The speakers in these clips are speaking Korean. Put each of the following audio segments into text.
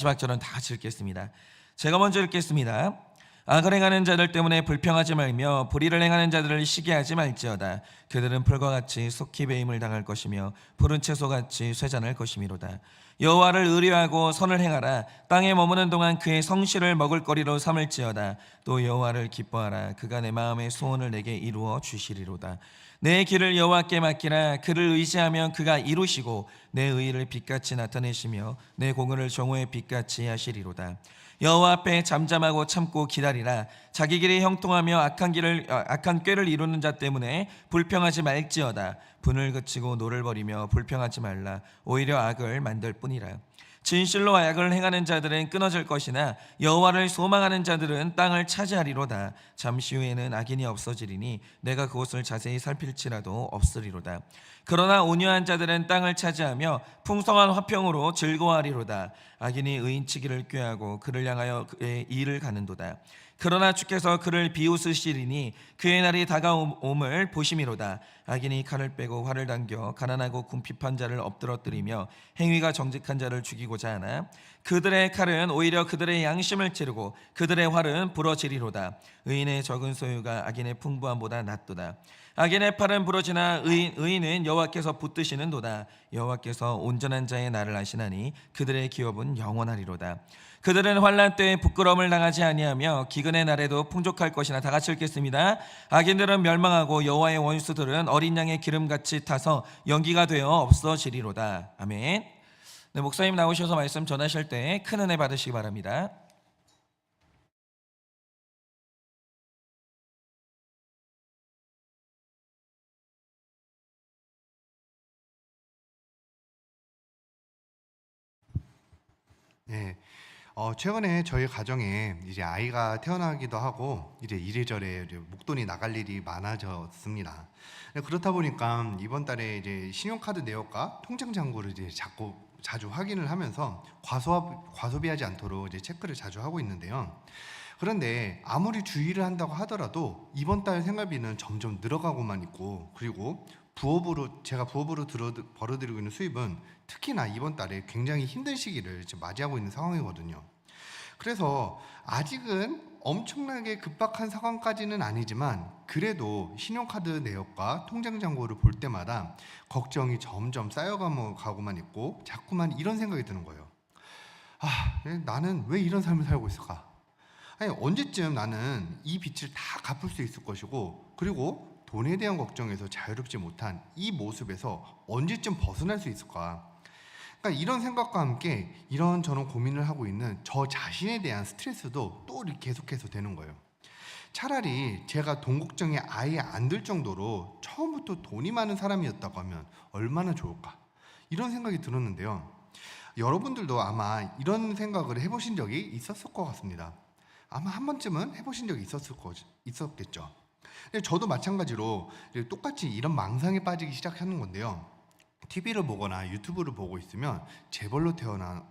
마지막 절은 다 같이 읽겠습니다. 제가 먼저 읽겠습니다. 악을 행하는 자들 때문에 불평하지 말며 불의를 행하는 자들을 시기하지 말지어다. 그들은 풀과 같이 속히 배임을 당할 것이며 푸른 채소같이 쇠잔할 것이미로다. 여호와를 의뢰하고 선을 행하라. 땅에 머무는 동안 그의 성실을 먹을거리로 삼을지어다. 또 여호와를 기뻐하라. 그가 내 마음의 소원을 내게 이루어 주시리로다. 내 길을 여호와께 맡기라. 그를 의지하면 그가 이루시고 내 의의를 빛같이 나타내시며 내 공의를 정오의 빛같이 하시리로다. 여호와 앞에 잠잠하고 참고 기다리라. 자기 길이 형통하며 악한 꾀를 이루는 자 때문에 불평하지 말지어다. 분을 그치고 노를 버리며 불평하지 말라. 오히려 악을 만들 뿐이라. 진실로 악을 행하는 자들은 끊어질 것이나 여호와를 소망하는 자들은 땅을 차지하리로다. 잠시 후에는 악인이 없어지리니 내가 그곳을 자세히 살필지라도 없으리로다. 그러나 온유한 자들은 땅을 차지하며 풍성한 화평으로 즐거워하리로다. 악인이 의인치기를 꾀하고 그를 향하여 그의 일을 가는도다. 그러나 주께서 그를 비웃으시리니 그의 날이 다가옴을 보심이로다. 악인이 칼을 빼고 활을 당겨 가난하고 궁핍한 자를 엎드러뜨리며 행위가 정직한 자를 죽이고자 하나 그들의 칼은 오히려 그들의 양심을 찌르고 그들의 활은 부러지리로다. 의인의 적은 소유가 악인의 풍부함보다 낫도다. 악인의 팔은 부러지나 의인은 여호와께서 붙드시는도다. 여호와께서 온전한 자의 날을 아시나니 그들의 기업은 영원하리로다. 그들은 환난 때에 부끄러움을 당하지 아니하며 기근의 날에도 풍족할 것이나. 다 같이 읽겠습니다. 악인들은 멸망하고 여호와의 원수들은 어린 양의 기름같이 타서 연기가 되어 없어지리로다. 아멘. 네, 목사님 나오셔서 말씀 전하실 때 큰 은혜 받으시기 바랍니다. 네, 최근에 저희 가정에 이제 아이가 태어나기도 하고 이제 이래저래 이제 목돈이 나갈 일이 많아졌습니다. 그렇다 보니까 이번 달에 이제 신용카드 내역과 통장 잔고를 이제 자주 확인을 하면서 과소비하지 않도록 이제 체크를 자주 하고 있는데요. 그런데 아무리 주의를 한다고 하더라도 이번 달 생활비는 점점 늘어가고만 있고, 그리고 제가 부업으로 벌어들이고 있는 수입은 특히나 이번 달에 굉장히 힘든 시기를 지금 맞이하고 있는 상황이거든요. 그래서 아직은 엄청나게 급박한 상황까지는 아니지만 그래도 신용카드 내역과 통장 잔고를 볼 때마다 걱정이 점점 쌓여가고만 있고 자꾸만 이런 생각이 드는 거예요. 나는 왜 이런 삶을 살고 있을까? 아니, 언제쯤 나는 이 빚을 다 갚을 수 있을 것이고, 그리고 돈에 대한 걱정에서 자유롭지 못한 이 모습에서 언제쯤 벗어날 수 있을까? 그러니까 이런 생각과 함께 이런저런 고민을 하고 있는 저 자신에 대한 스트레스도 또 계속해서 되는 거예요. 차라리 제가 돈 걱정이 아예 안 들 정도로 처음부터 돈이 많은 사람이었다고 하면 얼마나 좋을까? 이런 생각이 들었는데요. 여러분들도 아마 이런 생각을 해보신 적이 있었을 것 같습니다. 아마 한 번쯤은 해보신 적이 있었겠죠. 근데 저도 마찬가지로 똑같이 이런 망상에 빠지기 시작하는 건데요. TV를 보거나 유튜브를 보고 있으면 재벌로 태어난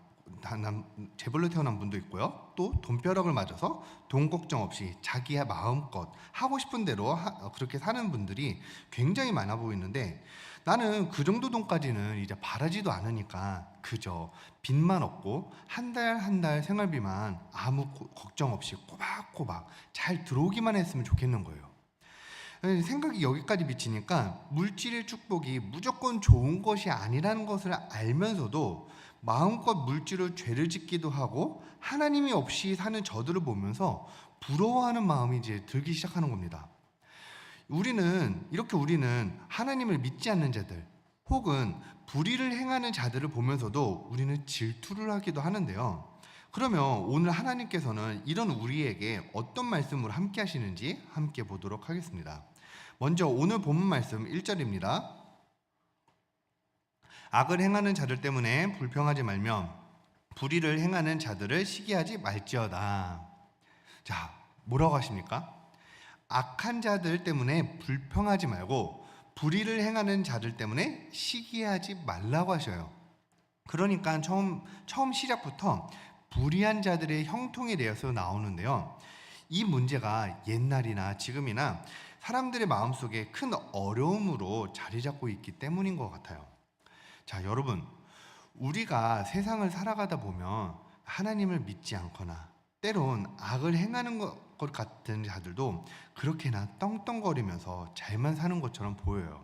분도 있고요. 또 돈벼락을 맞아서 돈 걱정 없이 자기의 마음껏 하고 싶은 대로 그렇게 사는 분들이 굉장히 많아 보이는데, 나는 그 정도 돈까지는 이제 바라지도 않으니까 그저 빚만 없고 한 달 한 달 생활비만 아무 걱정 없이 꼬박꼬박 잘 들어오기만 했으면 좋겠는 거예요. 생각이 여기까지 미치니까 물질의 축복이 무조건 좋은 것이 아니라는 것을 알면서도 마음껏 물질로 죄를 짓기도 하고 하나님이 없이 사는 저들을 보면서 부러워하는 마음이 이제 들기 시작하는 겁니다. 우리는 하나님을 믿지 않는 자들 혹은 불의를 행하는 자들을 보면서도 우리는 질투를 하기도 하는데요. 그러면 오늘 하나님께서는 이런 우리에게 어떤 말씀을 함께 하시는지 함께 보도록 하겠습니다. 먼저 오늘 본문 말씀 1절입니다. 악을 행하는 자들 때문에 불평하지 말며 불의를 행하는 자들을 시기하지 말지어다. 자, 뭐라고 하십니까? 악한 자들 때문에 불평하지 말고 불의를 행하는 자들 때문에 시기하지 말라고 하셔요. 그러니까 처음 시작부터 불의한 자들의 형통에 대해서 나오는데요. 이 문제가 옛날이나 지금이나 사람들의 마음속에 큰 어려움으로 자리 잡고 있기 때문인 것 같아요. 자, 여러분, 우리가 세상을 살아가다 보면 하나님을 믿지 않거나 때론 악을 행하는 것 같은 자들도 그렇게나 떵떵거리면서 잘만 사는 것처럼 보여요.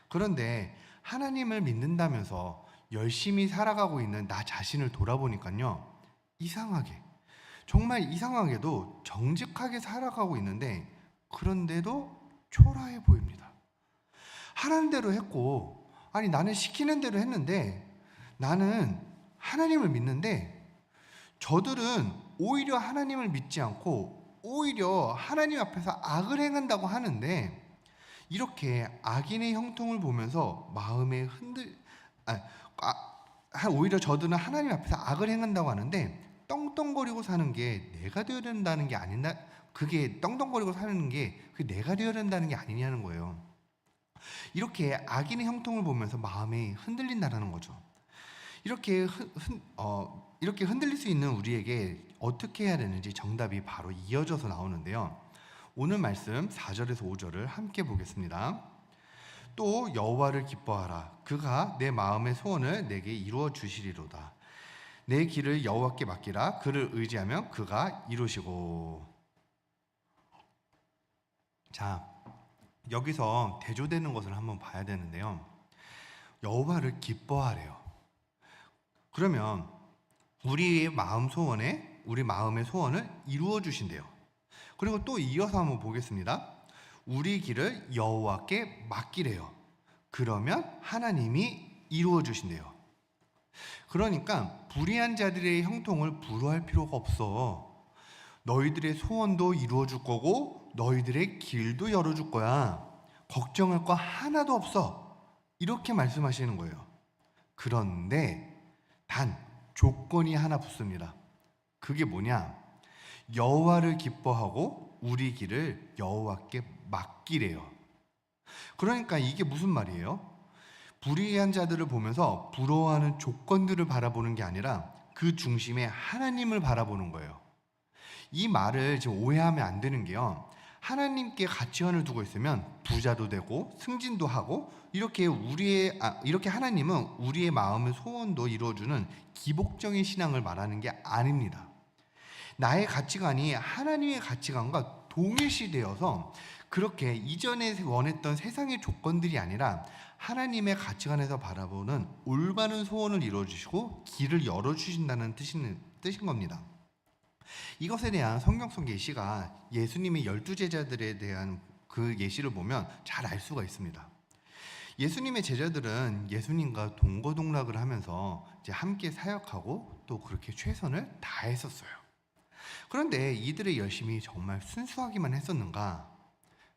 그런데 하나님을 믿는다면서 열심히 살아가고 있는 나 자신을 돌아보니까요, 이상하게, 정말 이상하게도 정직하게 살아가고 있는데, 그런데도 초라해 보입니다. 하라는 대로 했고, 아니 나는 시키는 대로 했는데, 나는 하나님을 믿는데 저들은 오히려 하나님을 믿지 않고 오히려 하나님 앞에서 악을 행한다고 하는데, 이렇게 악인의 형통을 보면서 마음에 오히려 저들은 하나님 앞에서 악을 행한다고 하는데 떵떵거리고 사는 게 내가 되어야 된다는 게 아니나, 그게 떵떵거리고 사는 게 그게 내가 되어야 된다는 게 아니냐는 거예요. 이렇게 악인의 형통을 보면서 마음이 흔들린다는 거죠. 이렇게 흔들릴 수 있는 우리에게 어떻게 해야 되는지 정답이 바로 이어져서 나오는데요. 오늘 말씀 4절에서 5절을 함께 보겠습니다. 또 여호와를 기뻐하라. 그가 내 마음의 소원을 내게 이루어 주시리로다. 내 길을 여호와께 맡기라. 그를 의지하면 그가 이루시고. 자, 여기서 대조되는 것을 한번 봐야 되는데요. 여호와를 기뻐하래요. 그러면 우리 마음의 소원을 이루어 주신대요. 그리고 또 이어서 한번 보겠습니다. 우리 길을 여호와께 맡기래요. 그러면 하나님이 이루어 주신대요. 그러니까 불의한 자들의 형통을 불허할 필요가 없어. 너희들의 소원도 이루어 줄 거고 너희들의 길도 열어 줄 거야. 걱정할 거 하나도 없어. 이렇게 말씀하시는 거예요. 그런데 단 조건이 하나 붙습니다. 그게 뭐냐? 여호와를 기뻐하고 우리 길을 여호와께 맡기래요. 그러니까 이게 무슨 말이에요? 불의한 자들을 보면서 부러워하는 조건들을 바라보는 게 아니라 그 중심에 하나님을 바라보는 거예요. 이 말을 지금 오해하면 안 되는 게요, 하나님께 가치관을 두고 있으면 부자도 되고 승진도 하고 이렇게 하나님은 우리의 마음의 소원도 이루어주는 기복적인 신앙을 말하는 게 아닙니다. 나의 가치관이 하나님의 가치관과 동일시되어서 그렇게 이전에 원했던 세상의 조건들이 아니라 하나님의 가치관에서 바라보는 올바른 소원을 이루어주시고 길을 열어주신다는 뜻인 겁니다. 이것에 대한 성경 속 예시가 예수님의 12제자들에 대한 그 예시를 보면 잘 알 수가 있습니다. 예수님의 제자들은 예수님과 동거동락을 하면서 이제 함께 사역하고 또 그렇게 최선을 다했었어요. 그런데 이들의 열심이 정말 순수하기만 했었는가?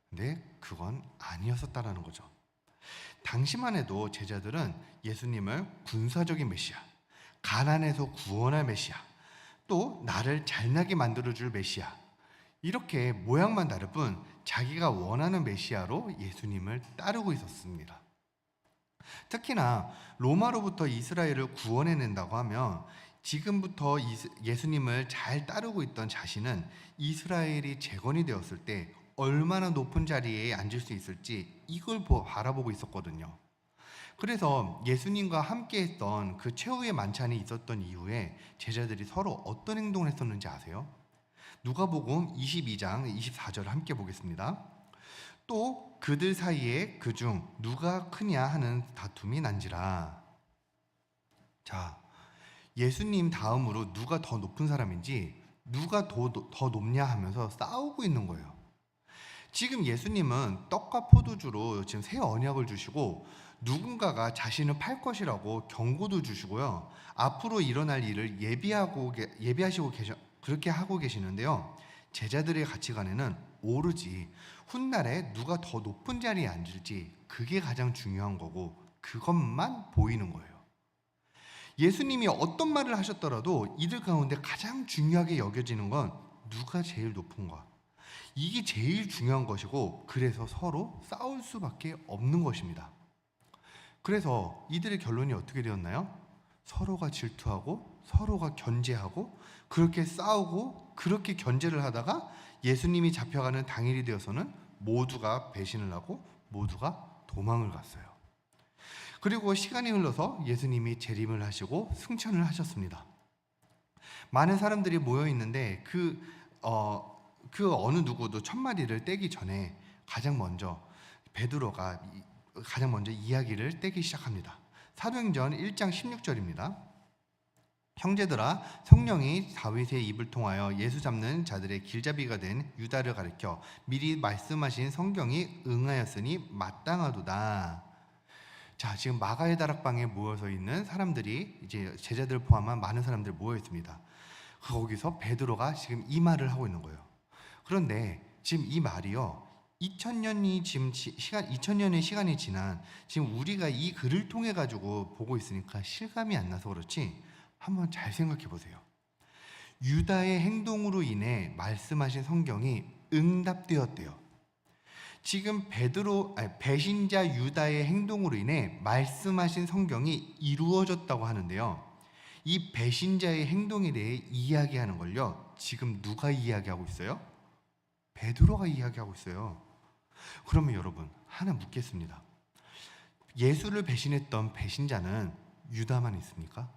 근데 그건 아니었었다라는 거죠. 당시만 해도 제자들은 예수님을 군사적인 메시아, 가난에서 구원할 메시아, 또 나를 잘나게 만들어줄 메시아, 이렇게 모양만 다를 뿐 자기가 원하는 메시아로 예수님을 따르고 있었습니다. 특히나 로마로부터 이스라엘을 구원해낸다고 하면 지금부터 예수님을 잘 따르고 있던 자신은 이스라엘이 재건이 되었을 때 얼마나 높은 자리에 앉을 수 있을지 이걸 바라보고 있었거든요. 그래서 예수님과 함께 했던 그 최후의 만찬이 있었던 이후에 제자들이 서로 어떤 행동을 했었는지 아세요? 누가복음 22장 24절을 함께 보겠습니다. 또 그들 사이에 그중 누가 크냐 하는 다툼이 난지라. 자, 예수님 다음으로 누가 더 높은 사람인지, 누가 더 높냐 하면서 싸우고 있는 거예요. 지금 예수님은 떡과 포도주로 지금 새 언약을 주시고 누군가가 자신을 팔 것이라고 경고도 주시고요, 앞으로 일어날 일을 예비하시고 그렇게 하고 계시는데요, 제자들의 가치관에는 오로지 훗날에 누가 더 높은 자리에 앉을지 그게 가장 중요한 거고 그것만 보이는 거예요. 예수님이 어떤 말을 하셨더라도 이들 가운데 가장 중요하게 여겨지는 건 누가 제일 높은가, 이게 제일 중요한 것이고, 그래서 서로 싸울 수밖에 없는 것입니다. 그래서 이들의 결론이 어떻게 되었나요? 서로가 질투하고 서로가 견제하고 그렇게 싸우고 그렇게 견제를 하다가 예수님이 잡혀가는 당일이 되어서는 모두가 배신을 하고 모두가 도망을 갔어요. 그리고 시간이 흘러서 예수님이 재림을 하시고 승천을 하셨습니다. 많은 사람들이 모여 있는데 그 어느 누구도 첫 마디를 떼기 전에 베드로가 가장 먼저 이야기를 떼기 시작합니다. 사도행전 1장 16절입니다. 형제들아, 성령이 다윗의 입을 통하여 예수 잡는 자들의 길잡이가 된 유다를 가리켜 미리 말씀하신 성경이 응하였으니 마땅하도다. 자, 지금 마가의 다락방에 모여서 있는 사람들이, 이제 제자들 포함한 많은 사람들이 모여 있습니다. 거기서 베드로가 지금 이 말을 하고 있는 거예요. 그런데 지금 이 말이요, 2000년의 시간이 지난 지금 우리가 이 글을 통해 가지고 보고 있으니까 실감이 안 나서 그렇지, 한번 잘 생각해 보세요. 유다의 행동으로 인해 말씀하신 성경이 응답되었대요. 지금 배신자 유다의 행동으로 인해 말씀하신 성경이 이루어졌다고 하는데요. 이 배신자의 행동에 대해 이야기하는 걸요, 지금 누가 이야기하고 있어요? 베드로가 이야기하고 있어요. 그러면 여러분, 하나 묻겠습니다. 예수를 배신했던 배신자는 유다만 있습니까?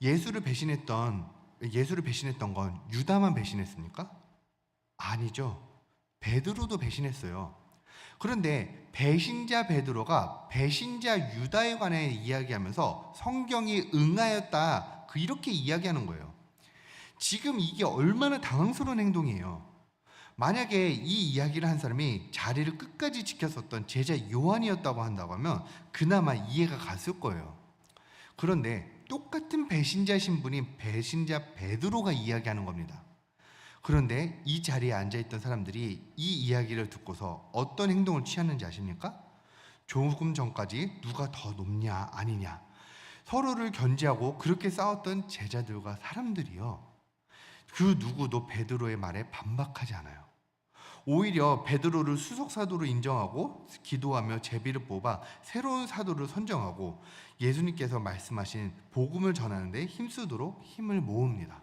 예수를 배신했던 건 유다만 배신했습니까? 아니죠. 베드로도 배신했어요. 그런데 배신자 베드로가 배신자 유다에 관해 이야기하면서 성경이 응하였다, 이렇게 이야기하는 거예요. 지금 이게 얼마나 당황스러운 행동이에요. 만약에 이 이야기를 한 사람이 자리를 끝까지 지켰었던 제자 요한이었다고 한다고 하면 그나마 이해가 갔을 거예요. 그런데 똑같은 배신자 신분인 배신자 베드로가 이야기하는 겁니다. 그런데 이 자리에 앉아있던 사람들이 이 이야기를 듣고서 어떤 행동을 취하는지 아십니까? 조금 전까지 누가 더 높냐 아니냐 서로를 견제하고 그렇게 싸웠던 제자들과 사람들이요, 그 누구도 베드로의 말에 반박하지 않아요. 오히려 베드로를 수석 사도로 인정하고 기도하며 제비를 뽑아 새로운 사도를 선정하고 예수님께서 말씀하신 복음을 전하는 데 힘쓰도록 힘을 모읍니다.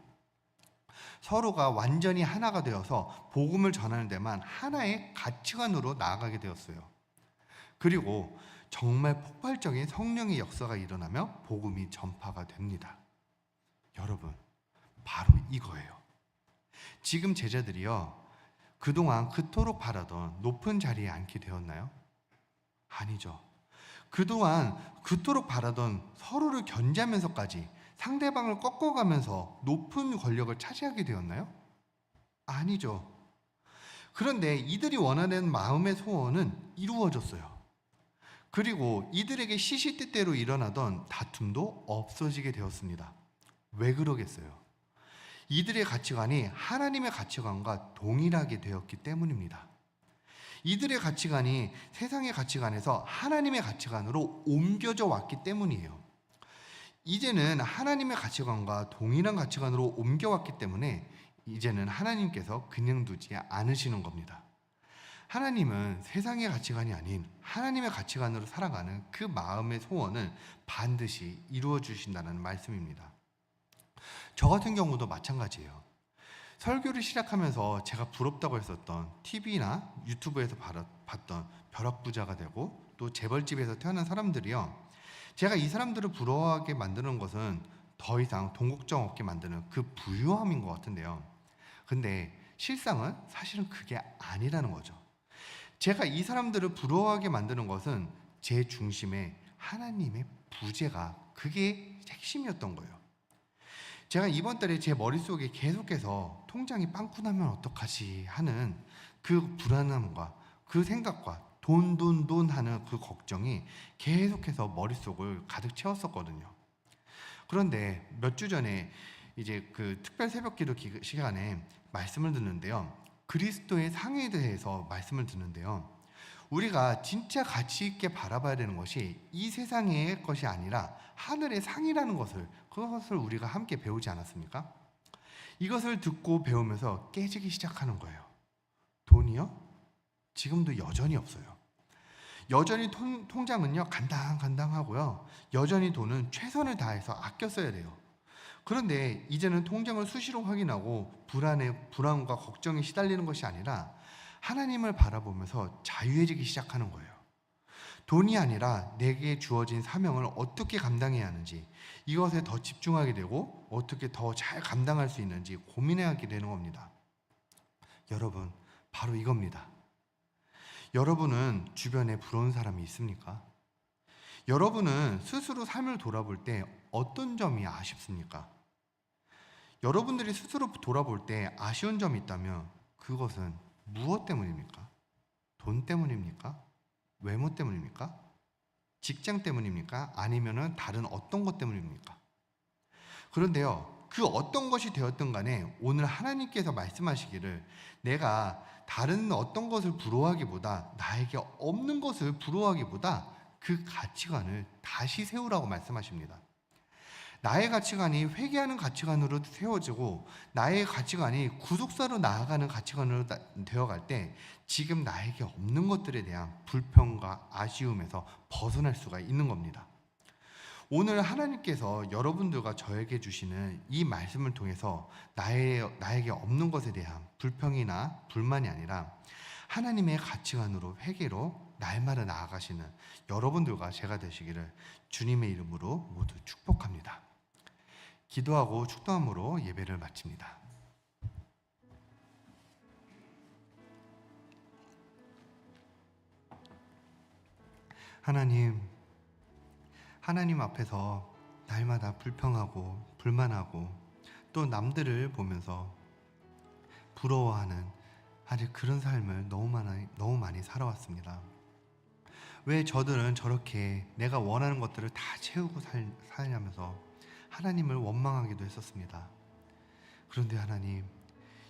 서로가 완전히 하나가 되어서 복음을 전하는 데만 하나의 가치관으로 나아가게 되었어요. 그리고 정말 폭발적인 성령의 역사가 일어나며 복음이 전파가 됩니다. 여러분, 바로 이거예요. 지금 제자들이요, 그동안 그토록 바라던 높은 자리에 앉게 되었나요? 아니죠. 그동안 그토록 바라던 서로를 견제하면서까지 상대방을 꺾어가면서 높은 권력을 차지하게 되었나요? 아니죠. 그런데 이들이 원하는 마음의 소원은 이루어졌어요. 그리고 이들에게 시시때때로 일어나던 다툼도 없어지게 되었습니다. 왜 그러겠어요? 이들의 가치관이 하나님의 가치관과 동일하게 되었기 때문입니다. 이들의 가치관이 세상의 가치관에서 하나님의 가치관으로 옮겨져 왔기 때문이에요. 이제는 하나님의 가치관과 동일한 가치관으로 옮겨왔기 때문에 이제는 하나님께서 그냥 두지 않으시는 겁니다. 하나님은 세상의 가치관이 아닌 하나님의 가치관으로 살아가는 그 마음의 소원을 반드시 이루어 주신다는 말씀입니다. 저 같은 경우도 마찬가지예요. 설교를 시작하면서 제가 부럽다고 했었던 TV나 유튜브에서 봤던 벼락부자가 되고 또 재벌집에서 태어난 사람들이요, 제가 이 사람들을 부러워하게 만드는 것은 더 이상 돈 걱정 없게 만드는 그 부유함인 것 같은데요. 근데 실상은 사실은 그게 아니라는 거죠. 제가 이 사람들을 부러워하게 만드는 것은 제 중심에 하나님의 부재가, 그게 핵심이었던 거예요. 제가 이번 달에 제 머릿속에 계속해서 통장이 빵꾸 나면 어떡하지 하는 그 불안함과 그 생각과 돈 하는 그 걱정이 계속해서 머릿속을 가득 채웠었거든요. 그런데 몇 주 전에 이제 그 특별 새벽기도 시간에 말씀을 듣는데요, 그리스도의 상에 대해서 말씀을 듣는데요, 우리가 진짜 가치 있게 바라봐야 되는 것이 이 세상의 것이 아니라 하늘의 상이라는 그것을 우리가 함께 배우지 않았습니까? 이것을 듣고 배우면서 깨지기 시작하는 거예요. 돈이요? 지금도 여전히 없어요. 여전히 통장은요 간당간당하고요, 여전히 돈은 최선을 다해서 아껴 써야 돼요. 그런데 이제는 통장을 수시로 확인하고 불안과 걱정에 시달리는 것이 아니라 하나님을 바라보면서 자유해지기 시작하는 거예요. 돈이 아니라 내게 주어진 사명을 어떻게 감당해야 하는지, 이것에 더 집중하게 되고 어떻게 더 잘 감당할 수 있는지 고민하게 되는 겁니다. 여러분, 바로 이겁니다. 여러분은 주변에 부러운 사람이 있습니까? 여러분은 스스로 삶을 돌아볼 때 어떤 점이 아쉽습니까? 여러분들이 스스로 돌아볼 때 아쉬운 점이 있다면 그것은 무엇 때문입니까? 돈 때문입니까? 외모 때문입니까? 직장 때문입니까? 아니면은 다른 어떤 것 때문입니까? 그런데요, 그 어떤 것이 되었든 간에 오늘 하나님께서 말씀하시기를 내가 다른 어떤 것을 부러워하기보다, 나에게 없는 것을 부러워하기보다 그 가치관을 다시 세우라고 말씀하십니다. 나의 가치관이 회개하는 가치관으로 세워지고 나의 가치관이 구속사로 나아가는 가치관으로 되어갈 때 지금 나에게 없는 것들에 대한 불평과 아쉬움에서 벗어날 수가 있는 겁니다. 오늘 하나님께서 여러분들과 저에게 주시는 이 말씀을 통해서 나에게 없는 것에 대한 불평이나 불만이 아니라 하나님의 가치관으로 회개로 날마다 나아가시는 여러분들과 제가 되시기를 주님의 이름으로 모두 축복합니다. 기도하고 축도함으로 예배를 마칩니다. 하나님 앞에서 날마다 불평하고 불만하고 또 남들을 보면서 부러워하는 그런 삶을 너무 많이 살아왔습니다. 왜 저들은 저렇게 내가 원하는 것들을 다 채우고 살냐면서 하나님을 원망하기도 했었습니다. 그런데 하나님,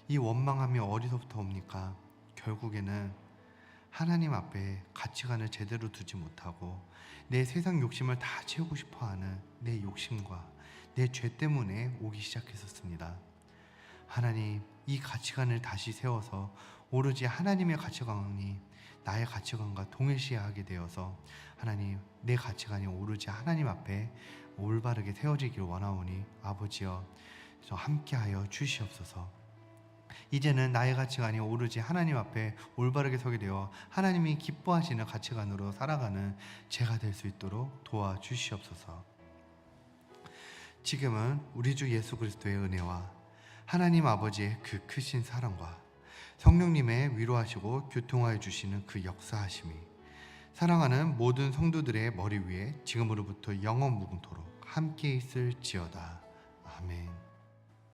이 원망함이 어디서부터 옵니까? 결국에는 하나님 앞에 가치관을 제대로 두지 못하고 내 세상 욕심을 다 채우고 싶어하는 내 욕심과 내 죄 때문에 오기 시작했었습니다. 하나님, 이 가치관을 다시 세워서 오로지 하나님의 가치관이 나의 가치관과 동일시하게 되어서 하나님, 내 가치관이 오로지 하나님 앞에 올바르게 세워지길 원하오니 아버지여, 저 함께하여 주시옵소서. 이제는 나의 가치관이 오로지 하나님 앞에 올바르게 서게 되어 하나님이 기뻐하시는 가치관으로 살아가는 제가 될 수 있도록 도와주시옵소서. 지금은 우리 주 예수 그리스도의 은혜와 하나님 아버지의 그 크신 사랑과 성령님의 위로하시고 교통하여 주시는 그 역사하심이 사랑하는 모든 성도들의 머리 위에 지금으로부터 영원 무궁토록 함께 있을지어다. 아멘.